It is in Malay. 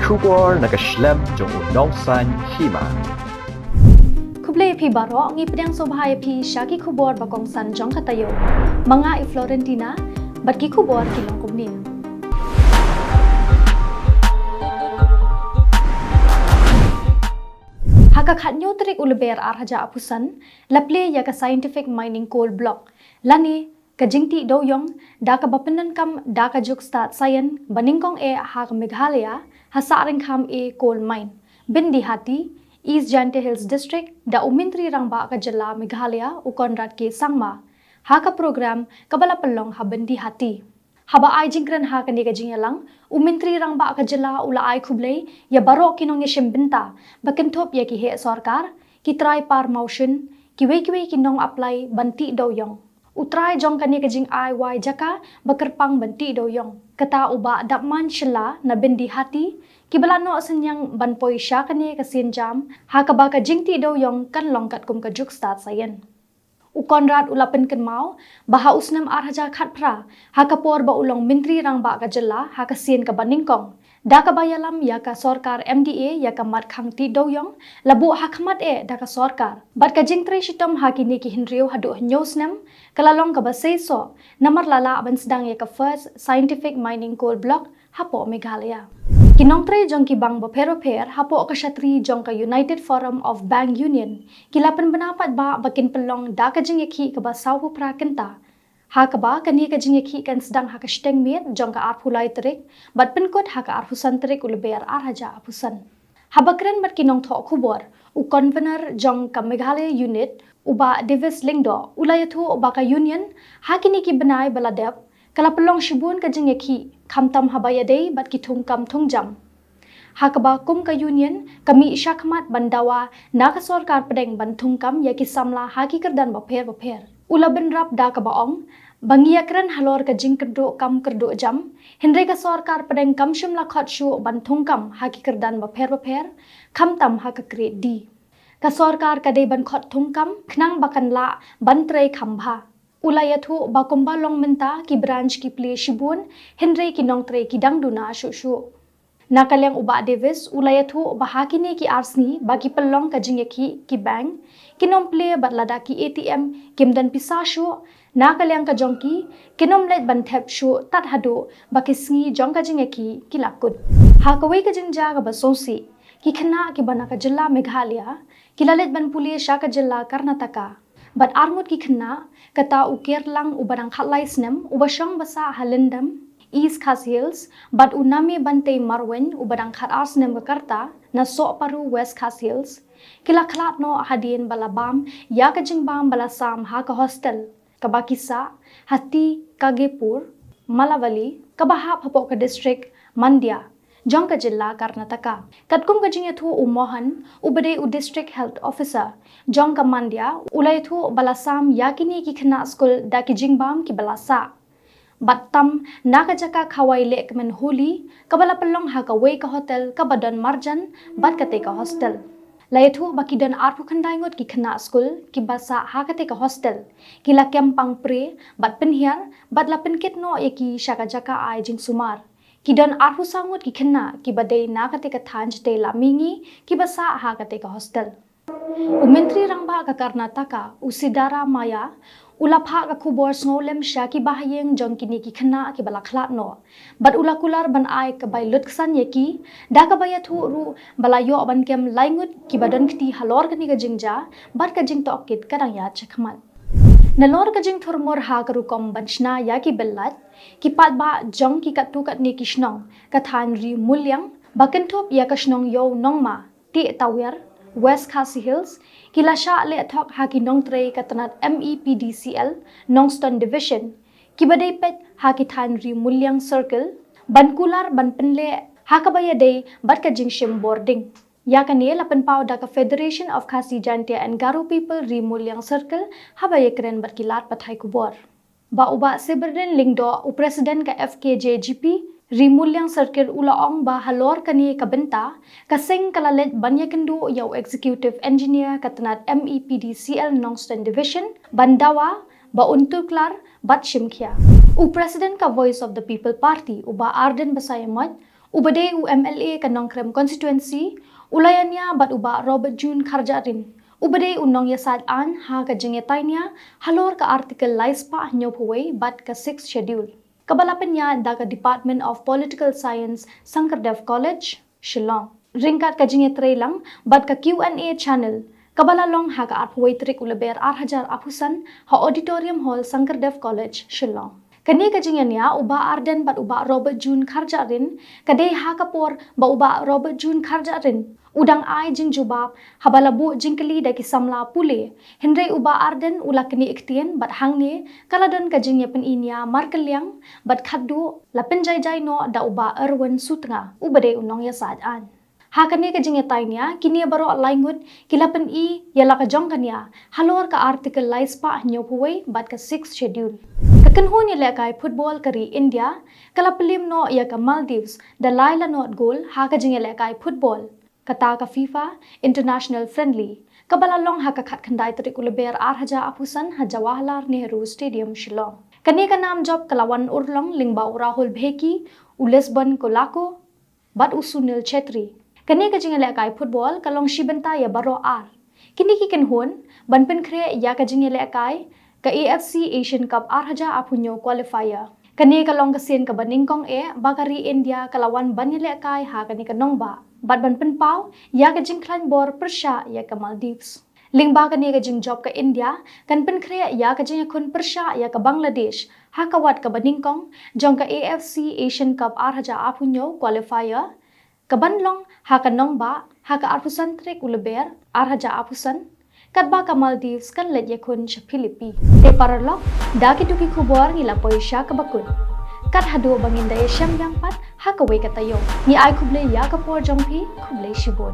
Khubor nakaslem Jong Bakongsan Hima. Kublai pi baro ngi pedang sobhai pi Shaki Khubor Bakongsan Jong Taïew. Mga Florentina batki Khubor kilong kumnia. Haka khatnyo trik uleber arhaja apusan laple ya ka scientific mining coal block lani ka jingti doyong da ka bapenan kam da ka juk start sayan baningkong ha ka Meghalaya hasaring kham coal mine bindi hati East Jante Hills District da umintri rangba ka jala Meghalaya ukonrat ke sangma ha ka program kabala pelong ha bindi hati haba ai jingkran ha ka ni ka jingalang umintri rangba ka jala ula ai khublei ya baro kinong yeshim binta bakentop ya ki he sarkar ki try par motion ki we kinong apply banti doyong utrai jong kani kajing IY jaka bakerpang banti doyong kata uba dapman shila na bindi hati kibalano senyang banpoi sya kani kasin jam ha ka ba ka jingti doyong kan longkat kum ka juk start sayen ukonrat ulapen kan mau baha usnam arhaja khat pra ha ka por ba ulong mintri rang ba ka jala ha ka sin ka baningkong da ka bayalam ya ka sarkar MDA ya ka mat khang ti doyong labu hakmat da ka sarkar bat ka jingtre shitom ha ki ni ki hinriu hadu nyosnam kalalong ka ba so namar lala ban sedang ya ka first scientific mining coal block hapo Meghalaya kinong tre jong ki bang bapero hapo ka shatri jong ka United Forum of Bank Union kilapan banapat ba bakin pelong da ka jing yakhi ka ba sawu pra kenta ha ka ba kani ka jing yakhi kan sedang ha ka steng miet jong ka arphulai trik bat penkot ha ka arphusan trik uleber arhaja apusan habakren bat kinong tho khubor u convener jong ka Meghalaya unit uba Davis Lingdo ulayathu uba ka union hakini ki benai baladep kala pelong shibun ka jing yakhi khamtam habaya dei bat ki thung kam thung jam hakaba kum ka union kami shakmat bandawa na ka sarkar pedeng ban thung kam ya ki samla haki kerdan bapher ulaben rap da ka baong bangia kran halor ka jing kerdo kam kerdo jam hinre ka sarkar pedeng kam shimla khat shu ban thung kam haki kerdan bapher khamtam ha ka kre di ka sarkar ka dei ban khat thung kam khnang bakan la ban trei khambha ulayathu bakomba long menta ki branch ki play shibun henry ki nong tre ki dang duna shu nakalyang uba Davis ulayathu bahakini ki arsni baki pelong ka jingeki ki bank kinom play batlada ki ATM kimdan pisa shu nakalyang ka jongki kinom let ban thep shu tat hadu baki sngi jong ka jingeki ki lakut hakawai ka jingja ka basosi ki khana ki bana ka jilla Meghalaya kilalet ban pulia sha ka jilla Karnataka but armut ki khna kata uker lang ubarang khatlai snem ubashang basa halendam East Khas Hills but unami bante marwen ubarang khat arsnem karta na so paru West Khas Hills kila khlat no hadien balabam ya ka jingbam balasam ha ka hostel kabakisa hati kagepur malavali kabaha phapo ka district Mandya Jong ka jilla Karnataka katkum ka jingya thu umohan ubade u district health officer Jong ka Mandya ulai thu balasam yakini ki khna school da ki jingbam ki balasa battam naka jaka khawai lek men holi kabala pelong ha ka wei ka hotel ka badan marjan bat ka te ka hostel laithu bakidan arpu khandai ngot ki khna school ki basa ha ka te ka hostel ki la kempang pre bat penhiar bat la penkit no eki shaka jaka ai jing sumar kidan arhu sangut ki khenna ki badei na kate ka thanj te la mingi ki basa ha kate ka hostel umentri rangba ka Karnataka usidara maya ulapha ka Khubor snolem shaki bahayeng jongkini ki khenna ki bala khlat no bat ulakular ban ai ka bai lutksan yeki da ka baya thu ru balayo ban kem laingut ki badan khti halor kani ka jingja bat ka jing to kit kadang ya chakmat nalor ka jing thurmor ha ka rukom banchna ya ki bellat ki patba jong ki katu kat ni kishnong ka than ri mulyang bakenthop ya kashnong yo nongma ti Taïew West Khas Hills kilasha le thok ha ki nong tre katanat MEPDCL Nongston Division ki badai pet ha ki than ri mulyang circle bankular banpenle ha ka baya dei bat ka jingshim boarding ya ka ne lapan pau da ka Federation of Khasi Jante and Garo people ri mulyang circle ha baya kren bat ki lat pathai Khubor ba uba Seberden Lingdo u president ka FKJGP Rimulyang circle ulaong ba halor kani kabenta kaseng kalalet banyakendu yaw executive engineer katanat MEPDCL Nongston Division bandawa ba untuklar bat shimkhya u president ka Voice of the People Party uba Arden Basayamat Ubade UMLA kanong krem constituency, ulayannya bat uba Robert June Karjarin. Ubade unong yasad an ha ka jingetainya halor ka artikel laispa nyophuway bat ka 6th schedule. Kabalapan niya da ka Department of Political Science Sankardev College, Shillong. Ringkat ka jingetre lang bat ka Q&A channel. Kabalalong ha ka arphuway trik ulaber arhajar apusan ha Auditorium Hall Sankardev College, Shillong. Kani kajingan niya uba Arden bat uba Robert June Karjarin, kadai ha kapor ba uba Robert June Karjarin. Udang ay jing jubab, habalabu jing keli da kisamla pule. Henry uba Arden ula kini iktien bat hangni, kaladon kajingnya peninya markeliang, bat khaddu lapin jai no da uba Erwin Sutnga, ubade unong ya saadaan. Hakani ka jingetainya kini baro laingut kilapan I yala ka Jong kanya halor ka artikel laispa nyophuway bat ka 6th schedule. Kakanhun yala kay football kari India kalapelim no ya ka Maldives da laila not goal ha ka jingela kay football kata ka FIFA international friendly kabalalong ha ka khatkanday trik ulaber arhaja apusan ha Jawaharlal Nehru Stadium Shillong. Kani ka nam job kalawan urlong lingba Rahul Bheki Ulesban Kolako bat usunil Chetri. Kani ka jingela kay football kalong shibenta ya baro ar. Kini ki kanhun banpen kre ya ka jingela kay ka AFC Asian Cup arhaja apunyo qualifier. Kani kalong kasin ka baningkong bagari India kalawan banyele kay ha kani kanong ba. Bat banpen pau ya ka jingklan bor persya ya ka Maldives. Lingba kani ka jing job ka India kan pen kre ya ka jing kun persya ya ka Bangladesh ha kawat ka baningkong jong ka AFC Asian Cup arhaja apunyo qualifier. Kabanlong haka nongba haka arpusan trik ulaber arhaja apusan kadba ka Maldives kan let yakun sa Philippi. Te paralok daki tuki Khubor nila poisya ka bakun. Kat hadu bangin daya siyam yang pat haka way katayo. Ni ay kublay ya kapor jongpi kublay shibon.